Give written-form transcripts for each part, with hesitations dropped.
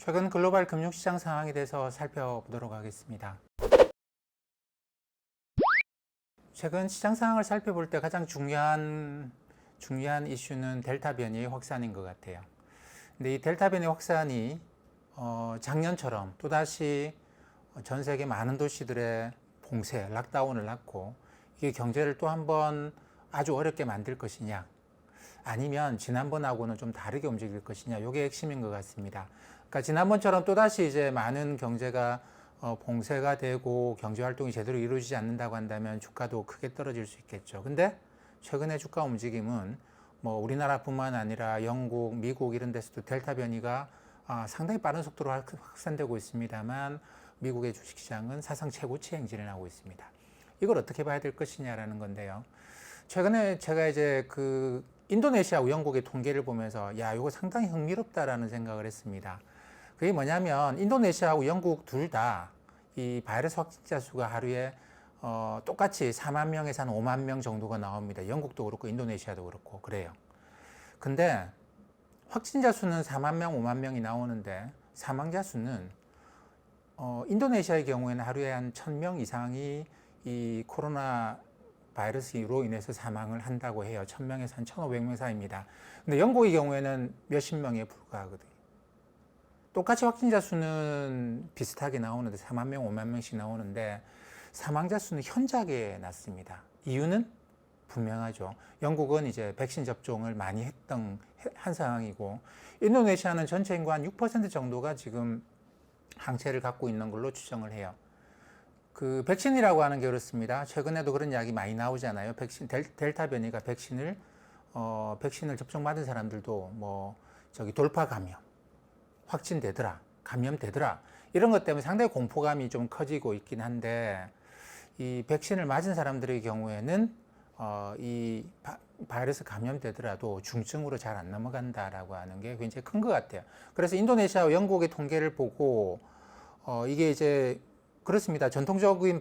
최근 글로벌 금융시장 상황에 대해서 살펴보도록 하겠습니다. 최근 시장 상황을 살펴볼 때 가장 중요한 이슈는 델타 변이의 확산인 것 같아요. 근데 이 델타 변이 확산이 작년처럼 또다시 전 세계 많은 도시들의 봉쇄, 락다운을 낳고 이게 경제를 또 한번 아주 어렵게 만들 것이냐, 아니면 지난번하고는 좀 다르게 움직일 것이냐, 이게 핵심인 것 같습니다. 그러니까 지난번처럼 또다시 이제 많은 경제가 봉쇄가 되고 경제 활동이 제대로 이루어지지 않는다고 한다면 주가도 크게 떨어질 수 있겠죠. 근데 최근의 주가 움직임은 뭐 우리나라뿐만 아니라 영국, 미국 이런 데서도 델타 변이가 상당히 빠른 속도로 확산되고 있습니다만 미국의 주식시장은 사상 최고치 행진을 하고 있습니다. 이걸 어떻게 봐야 될 것이냐라는 건데요. 최근에 제가 이제 그 인도네시아하고 영국의 통계를 보면서 야, 이거 상당히 흥미롭다라는 생각을 했습니다. 그게 뭐냐면 인도네시아하고 영국 둘 다 이 바이러스 확진자 수가 하루에 똑같이 4만 명에서 한 5만 명 정도가 나옵니다. 영국도 그렇고 인도네시아도 그렇고 그래요. 근데 확진자 수는 4만 명, 5만 명이 나오는데 사망자 수는 인도네시아의 경우에는 하루에 한 1,000명 이상이 이 코로나 바이러스로 인해서 사망을 한다고 해요. 1,000명에서 한 1,500명 사이입니다. 근데 영국의 경우에는 몇십 명에 불과하거든요. 똑같이 확진자 수는 비슷하게 나오는데 4만 명, 5만 명씩 나오는데 사망자 수는 현저하게 낮습니다. 이유는 분명하죠. 영국은 이제 백신 접종을 많이 한 상황이고 인도네시아는 전체 인구 한 6% 정도가 지금 항체를 갖고 있는 걸로 추정을 해요. 그 백신이라고 하는 게 그렇습니다. 최근에도 그런 이야기 많이 나오잖아요. 백신 델타 변이가 백신을 접종받은 사람들도 돌파 감염, 확진되더라, 감염되더라 이런 것 때문에 상당히 공포감이 좀 커지고 있긴 한데 이 백신을 맞은 사람들의 경우에는 이 바이러스 감염되더라도 중증으로 잘 안 넘어간다라고 하는 게 굉장히 큰 것 같아요. 그래서 인도네시아와 영국의 통계를 보고 이게 이제 그렇습니다. 전통적인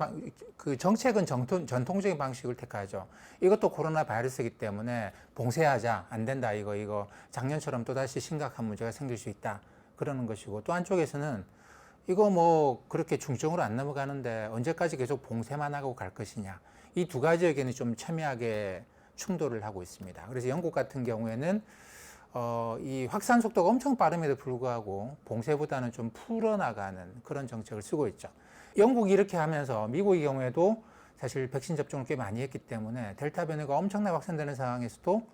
그 정책은 전통적인 방식을 택하죠. 이것도 코로나 바이러스이기 때문에 봉쇄하자, 안 된다, 이거 작년처럼 또다시 심각한 문제가 생길 수 있다 그러는 것이고, 또 한쪽에서는 이거 그렇게 중증으로 안 넘어가는데 언제까지 계속 봉쇄만 하고 갈 것이냐, 이 두 가지 의견이 좀 첨예하게 충돌을 하고 있습니다. 그래서 영국 같은 경우에는 이 확산 속도가 엄청 빠름에도 불구하고 봉쇄보다는 좀 풀어나가는 그런 정책을 쓰고 있죠. 영국이 이렇게 하면서 미국의 경우에도 사실 백신 접종을 꽤 많이 했기 때문에 델타 변이가 엄청나게 확산되는 상황에서도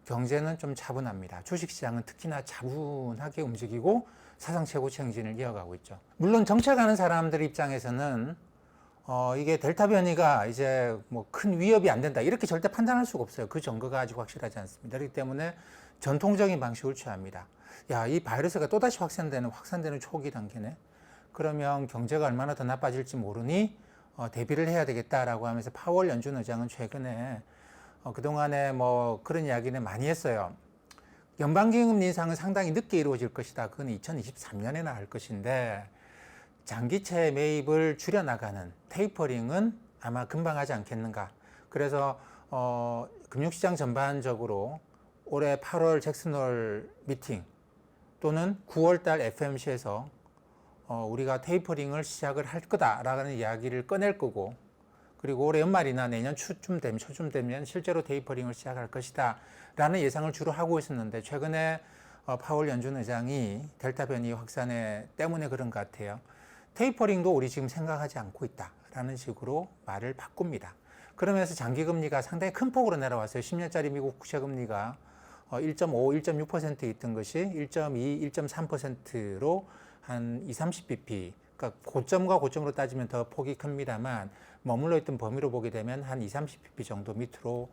경제는 좀 차분합니다. 주식시장은 특히나 차분하게 움직이고 사상 최고치 행진을 이어가고 있죠. 물론 정책하는 사람들 입장에서는 이게 델타 변이가 이제 큰 위협이 안 된다 이렇게 절대 판단할 수가 없어요. 그 증거가 아직 확실하지 않습니다. 그렇기 때문에 전통적인 방식을 취합니다. 야, 이 바이러스가 또다시 확산되는 초기 단계네. 그러면 경제가 얼마나 더 나빠질지 모르니 대비를 해야 되겠다라고 하면서 파월 연준 의장은 최근에 그동안에 그런 이야기는 많이 했어요. 연방기금리 인상은 상당히 늦게 이루어질 것이다. 그건 2023년에나 할 것인데 장기채 매입을 줄여나가는 테이퍼링은 아마 금방 하지 않겠는가. 그래서 금융시장 전반적으로 올해 8월 잭슨홀 미팅 또는 9월달 FOMC에서 우리가 테이퍼링을 시작을 할 거다라는 이야기를 꺼낼 거고, 그리고 올해 연말이나 내년 초쯤 되면 실제로 테이퍼링을 시작할 것이다 라는 예상을 주로 하고 있었는데 최근에 파월 연준 의장이 델타 변이 확산에 때문에 그런 것 같아요. 테이퍼링도 우리 지금 생각하지 않고 있다 라는 식으로 말을 바꿉니다. 그러면서 장기금리가 상당히 큰 폭으로 내려왔어요. 10년짜리 미국 국채금리가 1.5, 1.6% 있던 것이 1.2, 1.3%로 한 20-30bp, 그러니까 고점과 고점으로 따지면 더 폭이 큽니다만 머물러 있던 범위로 보게 되면 한 20-30bp 정도 밑으로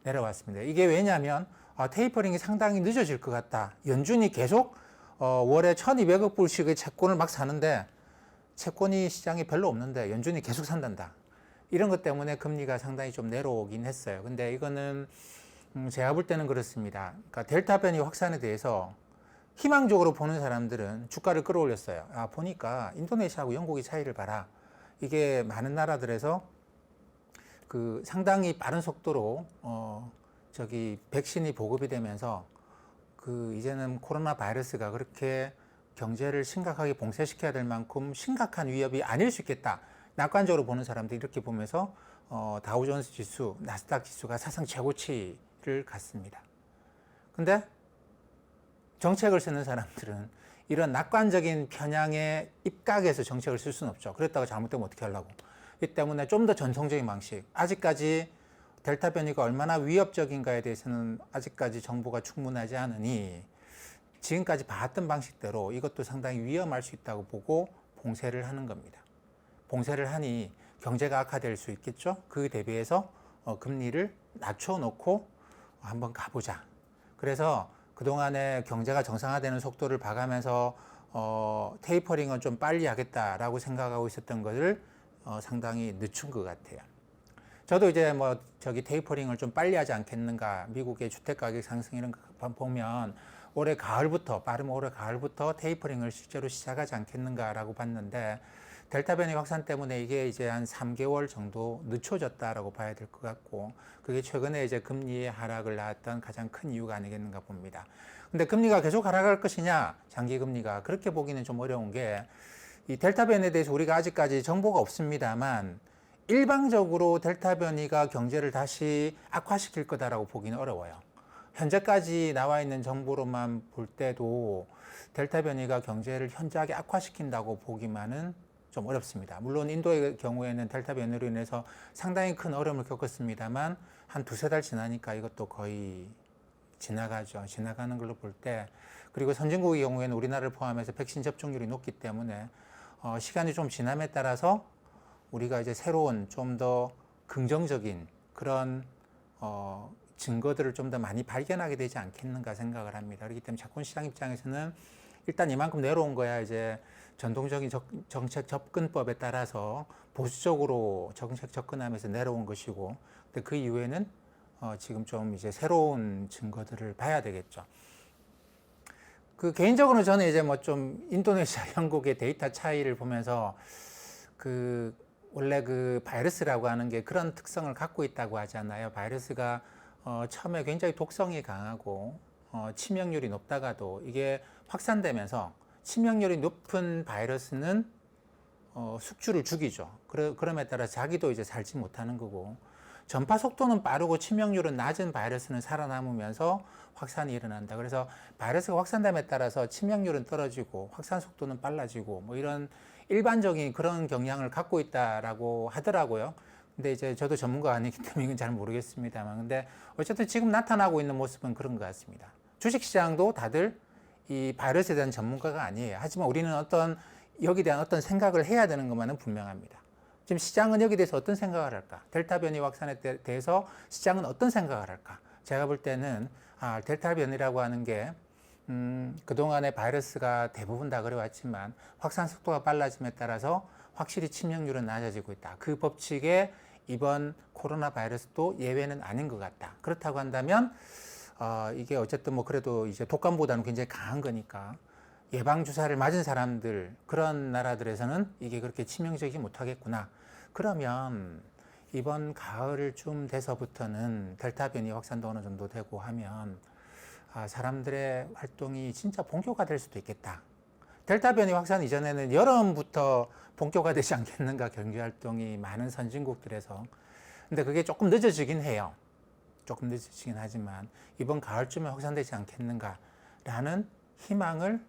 내려왔습니다. 이게 왜냐하면 테이퍼링이 상당히 늦어질 것 같다. 연준이 계속 월에 1,200억 불씩의 채권을 막 사는데 채권이 시장에 별로 없는데 연준이 계속 산단다. 이런 것 때문에 금리가 상당히 좀 내려오긴 했어요. 근데 이거는 제가 볼 때는 그렇습니다. 그러니까 델타 변이 확산에 대해서 희망적으로 보는 사람들은 주가를 끌어올렸어요. 보니까 인도네시아하고 영국의 차이를 봐라. 이게 많은 나라들에서 그 상당히 빠른 속도로 백신이 보급이 되면서 이제는 코로나 바이러스가 그렇게 경제를 심각하게 봉쇄시켜야 될 만큼 심각한 위협이 아닐 수 있겠다. 낙관적으로 보는 사람들이 이렇게 보면서 다우존스 지수, 나스닥 지수가 사상 최고치를 갔습니다. 근데 정책을 쓰는 사람들은 이런 낙관적인 편향에 입각해서 정책을 쓸 수는 없죠. 그랬다가 잘못되면 어떻게 하려고. 이 때문에 좀 더 전통적인 방식, 아직까지 델타 변이가 얼마나 위협적인가에 대해서는 아직까지 정보가 충분하지 않으니 지금까지 봤던 방식대로 이것도 상당히 위험할 수 있다고 보고 봉쇄를 하는 겁니다. 봉쇄를 하니 경제가 악화될 수 있겠죠. 그 대비해서 금리를 낮춰놓고 한번 가보자. 그래서 그동안에 경제가 정상화되는 속도를 봐가면서 테이퍼링은 좀 빨리 하겠다라고 생각하고 있었던 것을 상당히 늦춘 것 같아요. 저도 이제 테이퍼링을 좀 빨리 하지 않겠는가. 미국의 주택가격 상승 이런 거 보면 올해 가을부터, 빠르면 올해 가을부터 테이퍼링을 실제로 시작하지 않겠는가라고 봤는데 델타 변이 확산 때문에 이게 이제 한 3개월 정도 늦춰졌다라고 봐야 될 것 같고 그게 최근에 이제 금리의 하락을 낳았던 가장 큰 이유가 아니겠는가 봅니다. 근데 금리가 계속 하락할 것이냐, 장기 금리가 그렇게 보기는 좀 어려운 게 이 델타 변이에 대해서 우리가 아직까지 정보가 없습니다만 일방적으로 델타 변이가 경제를 다시 악화시킬 거다라고 보기는 어려워요. 현재까지 나와 있는 정보로만 볼 때도 델타 변이가 경제를 현저하게 악화시킨다고 보기만은 좀 어렵습니다. 물론 인도의 경우에는 델타 변이로 인해서 상당히 큰 어려움을 겪었습니다만 한 두세 달 지나니까 이것도 거의 지나가죠. 지나가는 걸로 볼 때, 그리고 선진국의 경우에는 우리나라를 포함해서 백신 접종률이 높기 때문에 시간이 좀 지남에 따라서 우리가 이제 새로운 좀 더 긍정적인 그런 증거들을 좀 더 많이 발견하게 되지 않겠는가 생각을 합니다. 그렇기 때문에 채권시장 입장에서는 일단 이만큼 내려온 거야 이제 전통적인 정책 접근법에 따라서 보수적으로 정책 접근하면서 내려온 것이고, 근데 그 이후에는 지금 좀 이제 새로운 증거들을 봐야 되겠죠. 그 개인적으로 저는 이제 좀 인도네시아, 영국의 데이터 차이를 보면서 원래 그 바이러스라고 하는 게 그런 특성을 갖고 있다고 하잖아요. 바이러스가 처음에 굉장히 독성이 강하고 치명률이 높다가도 이게 확산되면서 치명률이 높은 바이러스는 숙주를 죽이죠. 그럼에 따라 자기도 이제 살지 못하는 거고, 전파 속도는 빠르고 치명률은 낮은 바이러스는 살아남으면서 확산이 일어난다. 그래서 바이러스가 확산됨에 따라서 치명률은 떨어지고 확산 속도는 빨라지고 이런 일반적인 그런 경향을 갖고 있다라고 하더라고요. 근데 이제 저도 전문가가 아니기 때문에 이건 잘 모르겠습니다만, 근데 어쨌든 지금 나타나고 있는 모습은 그런 것 같습니다. 주식시장도 다들 이 바이러스에 대한 전문가가 아니에요. 하지만 우리는 여기에 대한 어떤 생각을 해야 되는 것만은 분명합니다. 지금 시장은 여기에 대해서 어떤 생각을 할까? 델타 변이 확산에 대해서 시장은 어떤 생각을 할까? 제가 볼 때는 델타 변이라고 하는 게 그동안의 바이러스가 대부분 다 그래왔지만 확산 속도가 빨라짐에 따라서 확실히 치명률은 낮아지고 있다. 그 법칙에 이번 코로나 바이러스도 예외는 아닌 것 같다. 그렇다고 한다면 이게 어쨌든 그래도 이제 독감보다는 굉장히 강한 거니까 예방주사를 맞은 사람들, 그런 나라들에서는 이게 그렇게 치명적이지 못하겠구나. 그러면 이번 가을쯤 돼서부터는 델타 변이 확산도 어느 정도 되고 하면 사람들의 활동이 진짜 본격화될 수도 있겠다. 델타 변이 확산 이전에는 여름부터 본격화되지 않겠는가, 경제활동이 많은 선진국들에서. 근데 그게 조금 늦어지긴 해요. 조금 늦어지긴 하지만 이번 가을쯤에 확산되지 않겠는가라는 희망을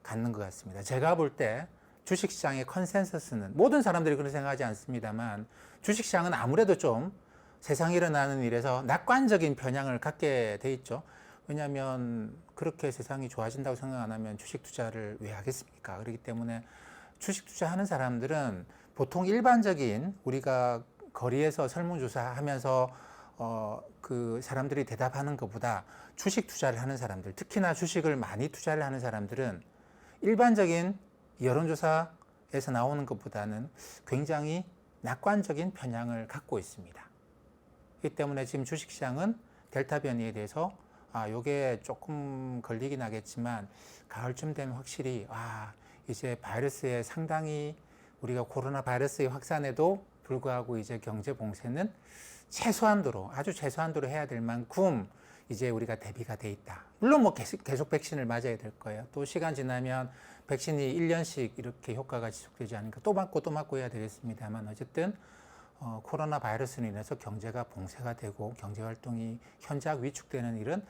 갖는 것 같습니다. 제가 볼 때 주식시장의 컨센서스는, 모든 사람들이 그런 생각하지 않습니다만, 주식시장은 아무래도 좀 세상에 일어나는 일에서 낙관적인 편향을 갖게 돼 있죠. 왜냐하면 그렇게 세상이 좋아진다고 생각 안 하면 주식 투자를 왜 하겠습니까? 그렇기 때문에 주식 투자하는 사람들은 보통 일반적인 우리가 거리에서 설문조사하면서 그 사람들이 대답하는 것보다 주식 투자를 하는 사람들, 특히나 주식을 많이 투자를 하는 사람들은 일반적인 여론조사에서 나오는 것보다는 굉장히 낙관적인 편향을 갖고 있습니다. 그렇기 때문에 지금 주식시장은 델타 변이에 대해서 요게 조금 걸리긴 하겠지만 가을쯤 되면 확실히 이제 바이러스에 상당히, 우리가 코로나 바이러스의 확산에도 불구하고 이제 경제 봉쇄는 최소한도로, 아주 최소한도로 해야 될 만큼 이제 우리가 대비가 돼 있다. 물론 뭐 계속 백신을 맞아야 될 거예요. 또 시간 지나면 백신이 1년씩 이렇게 효과가 지속되지 않으니까 또 맞고 해야 되겠습니다만 어쨌든 코로나 바이러스로 인해서 경제가 봉쇄가 되고 경제 활동이 현저하게 위축되는 일은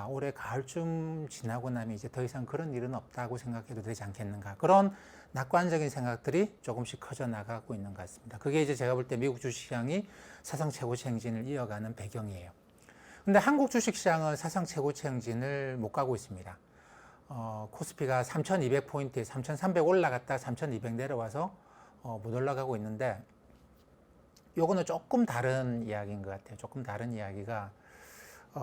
올해 가을쯤 지나고 나면 이제 더 이상 그런 일은 없다고 생각해도 되지 않겠는가. 그런 낙관적인 생각들이 조금씩 커져 나가고 있는 것 같습니다. 그게 이제 제가 볼 때 미국 주식시장이 사상 최고치 행진을 이어가는 배경이에요. 근데 한국 주식시장은 사상 최고치 행진을 못 가고 있습니다. 코스피가 3,200포인트에 3,300 올라갔다 3,200 내려와서 못 올라가고 있는데 요거는 조금 다른 이야기인 것 같아요. 조금 다른 이야기가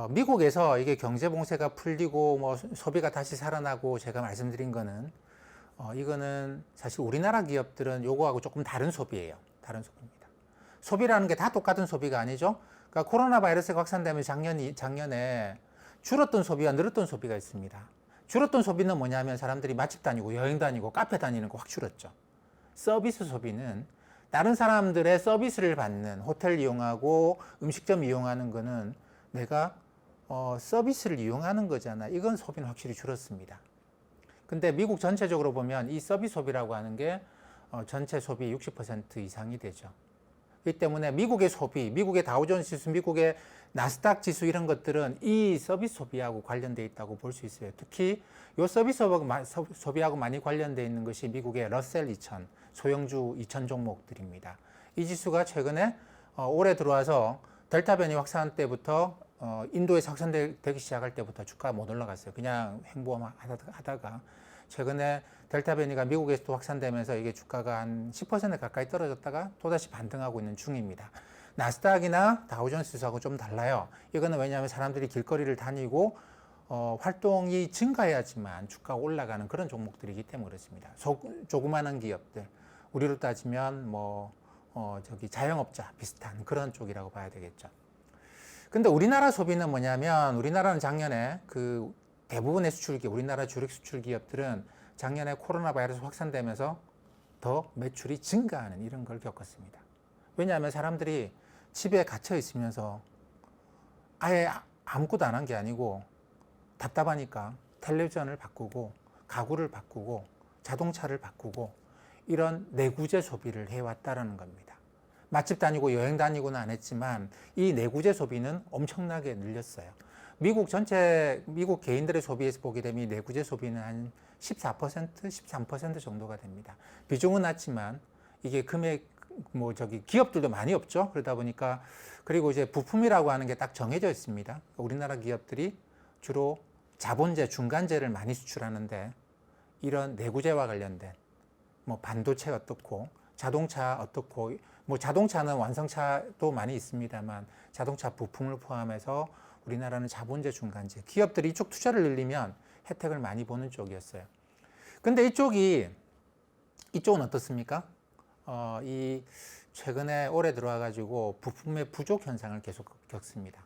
미국에서 이게 경제 봉쇄가 풀리고 뭐 소비가 다시 살아나고 제가 말씀드린 거는 이거는 사실 우리나라 기업들은 요거하고 조금 다른 소비예요. 다른 소비입니다. 소비라는 게 다 똑같은 소비가 아니죠. 그러니까 코로나 바이러스가 확산되면 작년에 줄었던 소비와 늘었던 소비가 있습니다. 줄었던 소비는 뭐냐면 사람들이 맛집 다니고 여행 다니고 카페 다니는 거 확 줄었죠. 서비스 소비는 다른 사람들의 서비스를 받는 호텔 이용하고 음식점 이용하는 거는 내가 서비스를 이용하는 거잖아. 이건 소비는 확실히 줄었습니다. 근데 미국 전체적으로 보면 이 서비스 소비라고 하는 게 전체 소비의 60% 이상이 되죠. 이 때문에 미국의 소비, 미국의 다우존스 지수, 미국의 나스닥 지수 이런 것들은 이 서비스 소비하고 관련되어 있다고 볼 수 있어요. 특히 이 서비스 소비하고 많이 관련되어 있는 것이 미국의 러셀 2000, 소형주 2000 종목들입니다. 이 지수가 최근에 올해 들어와서 델타 변이 확산 때부터 인도에서 확산되기 시작할 때부터 주가가 못 올라갔어요. 그냥 횡보하다가 최근에 델타 변이가 미국에서 또 확산되면서 이게 주가가 한 10% 가까이 떨어졌다가 또다시 반등하고 있는 중입니다. 나스닥이나 다우존스 지수하고 좀 달라요. 이거는 왜냐하면 사람들이 길거리를 다니고 활동이 증가해야지만 주가가 올라가는 그런 종목들이기 때문에 그렇습니다. 조그마한 기업들, 우리로 따지면 자영업자 비슷한 그런 쪽이라고 봐야 되겠죠. 근데 우리나라 소비는 뭐냐면 우리나라는 작년에 그 대부분의 수출기업, 우리나라 주력 수출 기업들은 작년에 코로나 바이러스 확산되면서 더 매출이 증가하는 이런 걸 겪었습니다. 왜냐하면 사람들이 집에 갇혀 있으면서 아예 아무것도 안 한 게 아니고 답답하니까 텔레비전을 바꾸고 가구를 바꾸고 자동차를 바꾸고 이런 내구재 소비를 해왔다라는 겁니다. 맛집 다니고 여행 다니고는 안 했지만 이 내구재 소비는 엄청나게 늘렸어요. 미국 개인들의 소비에서 보게 되면 내구재 소비는 한 14%, 13% 정도가 됩니다. 비중은 낮지만 이게 기업들도 많이 없죠. 그러다 보니까 그리고 이제 부품이라고 하는 게 딱 정해져 있습니다. 우리나라 기업들이 주로 자본재, 중간재를 많이 수출하는데 이런 내구재와 관련된 반도체 어떻고 자동차 어떻고 자동차는 완성차도 많이 있습니다만 자동차 부품을 포함해서 우리나라는 자본재, 중간재 기업들이 이쪽 투자를 늘리면 혜택을 많이 보는 쪽이었어요. 근데 이쪽은 어떻습니까? 이 최근에 올해 들어와가지고 부품의 부족 현상을 계속 겪습니다.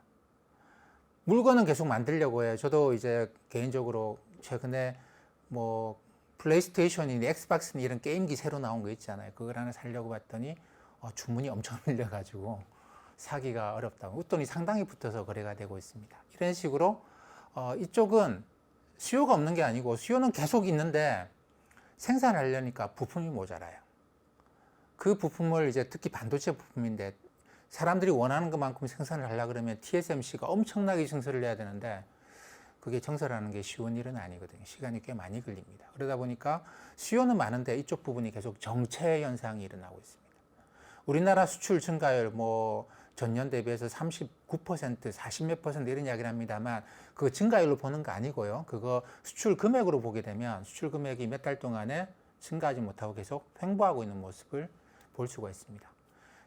물건은 계속 만들려고 해요. 저도 이제 개인적으로 최근에 플레이스테이션이니 엑스박스니 이런 게임기 새로 나온 거 있잖아요. 그걸 하나 사려고 봤더니 주문이 엄청 밀려가지고 사기가 어렵다고. 웃돈이 상당히 붙어서 거래가 되고 있습니다. 이런 식으로 이쪽은 수요가 없는 게 아니고 수요는 계속 있는데 생산하려니까 부품이 모자라요. 그 부품을 이제 특히 반도체 부품인데 사람들이 원하는 것만큼 생산을 하려고 그러면 TSMC가 엄청나게 증설을 해야 되는데 그게 증설하는 게 쉬운 일은 아니거든요. 시간이 꽤 많이 걸립니다. 그러다 보니까 수요는 많은데 이쪽 부분이 계속 정체 현상이 일어나고 있습니다. 우리나라 수출 증가율 전년 대비해서 39%, 40몇 퍼센트 이런 이야기를 합니다만 그 증가율로 보는 거 아니고요. 그거 수출 금액으로 보게 되면 수출 금액이 몇 달 동안에 증가하지 못하고 계속 횡보하고 있는 모습을 볼 수가 있습니다.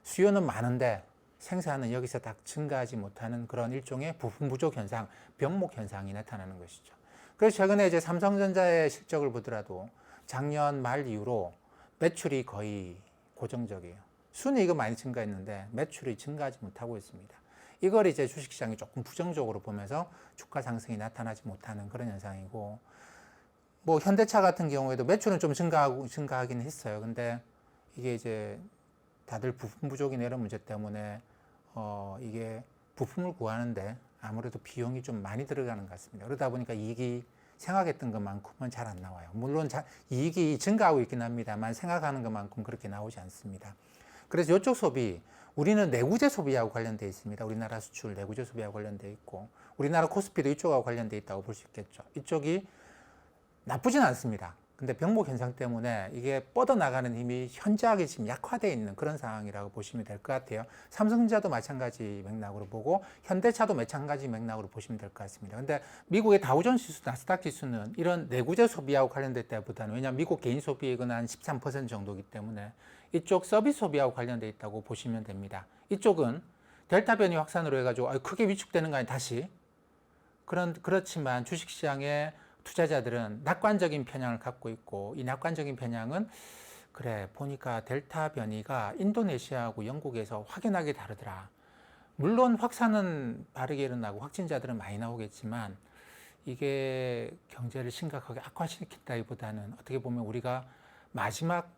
수요는 많은데 생산은 여기서 딱 증가하지 못하는 그런 일종의 부품 부족 현상, 병목 현상이 나타나는 것이죠. 그래서 최근에 이제 삼성전자의 실적을 보더라도 작년 말 이후로 매출이 거의 고정적이에요. 순이익은 많이 증가했는데 매출이 증가하지 못하고 있습니다. 이걸 이제 주식시장이 조금 부정적으로 보면서 주가 상승이 나타나지 못하는 그런 현상이고, 현대차 같은 경우에도 매출은 좀 증가하긴 했어요. 근데 이게 이제 다들 부품 부족이나 이런 문제 때문에 이게 부품을 구하는데 아무래도 비용이 좀 많이 들어가는 것 같습니다. 그러다 보니까 이익이 생각했던 것만큼은 잘 안 나와요. 물론 이익이 증가하고 있긴 합니다만 생각하는 것만큼 그렇게 나오지 않습니다. 그래서 이쪽 소비, 우리는 내구재 소비하고 관련되어 있습니다. 우리나라 수출 내구재 소비하고 관련되어 있고 우리나라 코스피도 이쪽하고 관련되어 있다고 볼 수 있겠죠. 이쪽이 나쁘진 않습니다. 근데 병목 현상 때문에 이게 뻗어나가는 힘이 현저하게 지금 약화되어 있는 그런 상황이라고 보시면 될 것 같아요. 삼성전자도 마찬가지 맥락으로 보고 현대차도 마찬가지 맥락으로 보시면 될 것 같습니다. 근데 미국의 다우존스 지수, 나스닥 지수는 이런 내구재 소비하고 관련됐다기보다는 왜냐하면 미국 개인 소비액은 한 13% 정도이기 때문에 이쪽 서비스 소비하고 관련되어 있다고 보시면 됩니다. 이쪽은 델타 변이 확산으로 해가지고 크게 위축되는 거 아니 다시 그렇지만 주식시장에 투자자들은 낙관적인 편향을 갖고 있고 이 낙관적인 편향은 그래 보니까 델타 변이가 인도네시아하고 영국에서 확연하게 다르더라. 물론 확산은 빠르게 일어나고 확진자들은 많이 나오겠지만 이게 경제를 심각하게 악화시킨다기보다는 어떻게 보면 우리가 마지막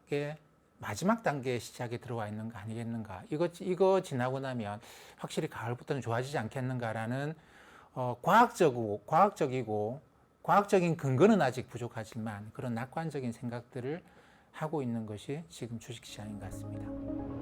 단계의 시작에 들어와 있는 거 아니겠는가. 이거 지나고 나면 확실히 가을부터는 좋아지지 않겠는가라는 과학적인 근거는 아직 부족하지만 그런 낙관적인 생각들을 하고 있는 것이 지금 주식시장인 것 같습니다.